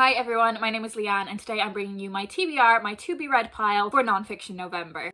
Hi everyone, my name is Leanne and today I'm bringing you my TBR, my to be read pile for Non-Fiction November.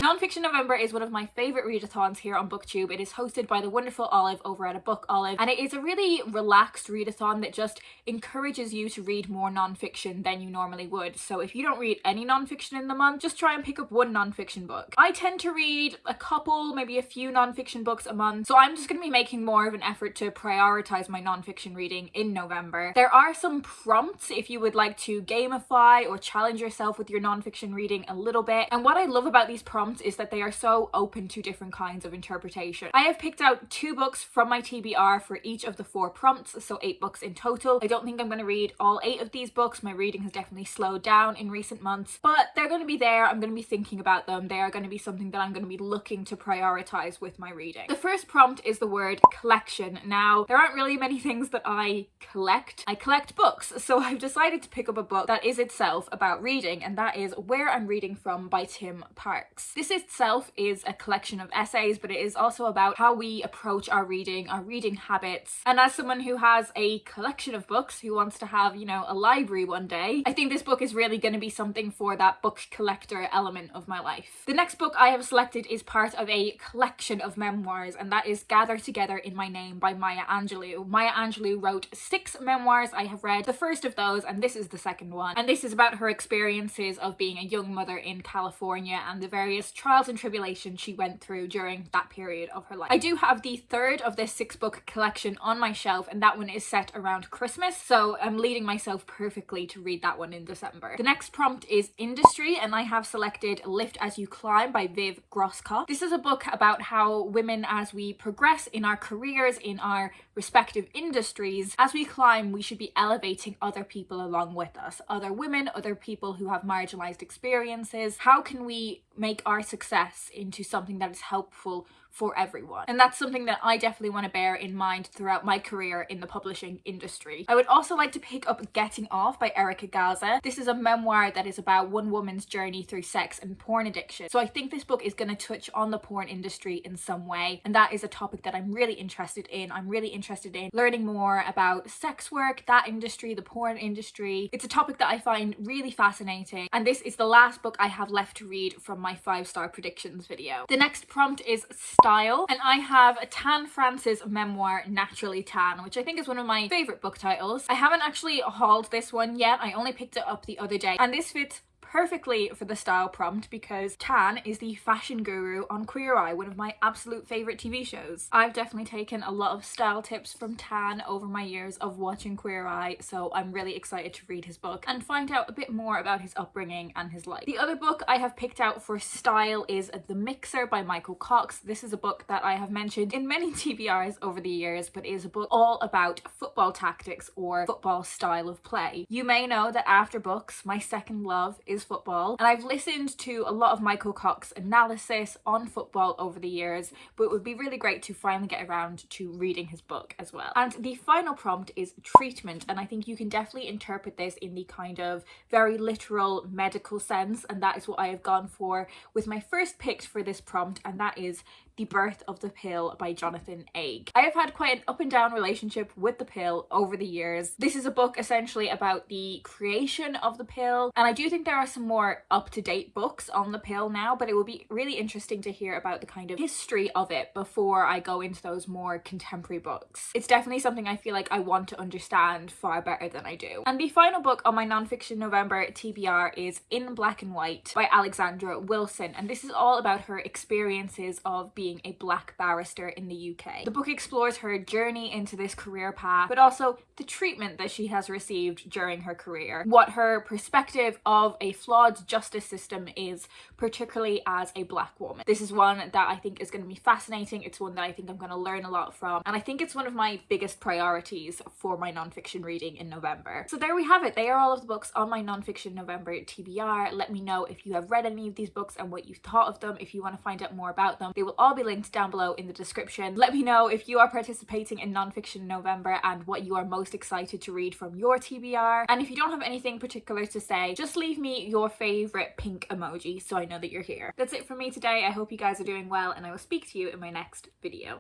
Non-Fiction November is one of my favourite readathons here on BookTube. It is hosted by the wonderful Olive over at A Book Olive, and it is a really relaxed readathon that just encourages you to read more non-fiction than you normally would. So if you don't read any non-fiction in the month, just try and pick up one non-fiction book. I tend to read a couple, maybe a few non-fiction books a month, so I'm just going to be making more of an effort to prioritise my non-fiction reading in November. There are some prompts if you would like to gamify or challenge yourself with your non-fiction reading a little bit, and what I love about these prompts is that they are so open to different kinds of interpretation. I have picked out 2 books from my TBR for each of the 4 prompts, so 8 books in total. I don't think I'm going to read all 8 of these books. My reading has definitely slowed down in recent months, but they're going to be there. I'm going to be thinking about them. They are going to be something that I'm going to be looking to prioritize with my reading. The first prompt is the word collection. Now, there aren't really many things that I collect. I collect books, so I've decided to pick up a book that is itself about reading, and that is Where I'm Reading From by Tim Parks. This itself is a collection of essays, but it is also about how we approach our reading habits. And as someone who has a collection of books, who wants to have, you know, a library one day, I think this book is really going to be something for that book collector element of my life. The next book I have selected is part of a collection of memoirs, and that is Gather Together in My Name by Maya Angelou. Maya Angelou wrote 6 memoirs. I have read the first of those, and this is the second one. And this is about her experiences of being a young mother in California and the various trials and tribulations she went through during that period of her life. I do have the third of this 6-book collection on my shelf, and that one is set around Christmas, so I'm leading myself perfectly to read that one in December. The next prompt is industry, and I have selected Lift As You Climb by Viv Groskopf. This is a book about how women, as we progress in our careers, in our respective industries, as we climb, we should be elevating other people along with us, other women, other people who have marginalized experiences. How can we make our success into something that is helpful for everyone? And that's something that I definitely want to bear in mind throughout my career in the publishing industry. I would also like to pick up Getting Off by Erica Gaza. This is a memoir that is about one woman's journey through sex and porn addiction. So I think this book is going to touch on the porn industry in some way, and that is a topic that I'm really interested in. I'm really interested in learning more about sex work, that industry, the porn industry. It's a topic that I find really fascinating, and this is the last book I have left to read from my 5-star predictions video. The next prompt is style, and I have a Tan France's memoir Naturally Tan, which I think is one of my favorite book titles. I haven't actually hauled this one yet. I only picked it up the other day, and this fits perfectly for the style prompt because Tan is the fashion guru on Queer Eye, one of my absolute favorite TV shows. I've definitely taken a lot of style tips from Tan over my years of watching Queer Eye, so I'm really excited to read his book and find out a bit more about his upbringing and his life. The other book I have picked out for style is The Mixer by Michael Cox. This is a book that I have mentioned in many TBRs over the years, but it is a book all about football tactics or football style of play. You may know that after books, my second love is football, and I've listened to a lot of Michael Cox analysis on football over the years, but it would be really great to finally get around to reading his book as well. And the final prompt is treatment, and I think you can definitely interpret this in the kind of very literal medical sense, and that is what I have gone for with my first pick for this prompt, and that is The Birth of the Pill by Jonathan Aig. I have had quite an up and down relationship with the pill over the years. This is a book essentially about the creation of the pill, and I do think there are some more up-to-date books on the pill now, but it will be really interesting to hear about the kind of history of it before I go into those more contemporary books. It's definitely something I feel like I want to understand far better than I do. And the final book on my Non-Fiction November TBR is In Black and White by Alexandra Wilson, and this is all about her experiences of being a black barrister in the UK. The book explores her journey into this career path, but also the treatment that she has received during her career, what her perspective of a flawed justice system is, particularly as a black woman. This is one that I think is going to be fascinating. It's one that I think I'm going to learn a lot from, and I think it's one of my biggest priorities for my non-fiction reading in November. So there we have it. They are all of the books on my non-fiction November TBR. Let me know if you have read any of these books and what you thought of them. If you want to find out more about them, they will all be linked down below in the description. Let me know if you are participating in non-fiction November and what you are most excited to read from your TBR. And if you don't have anything particular to say, just leave me your favorite pink emoji so I know that you're here. That's it from me today. I hope you guys are doing well, and I will speak to you in my next video.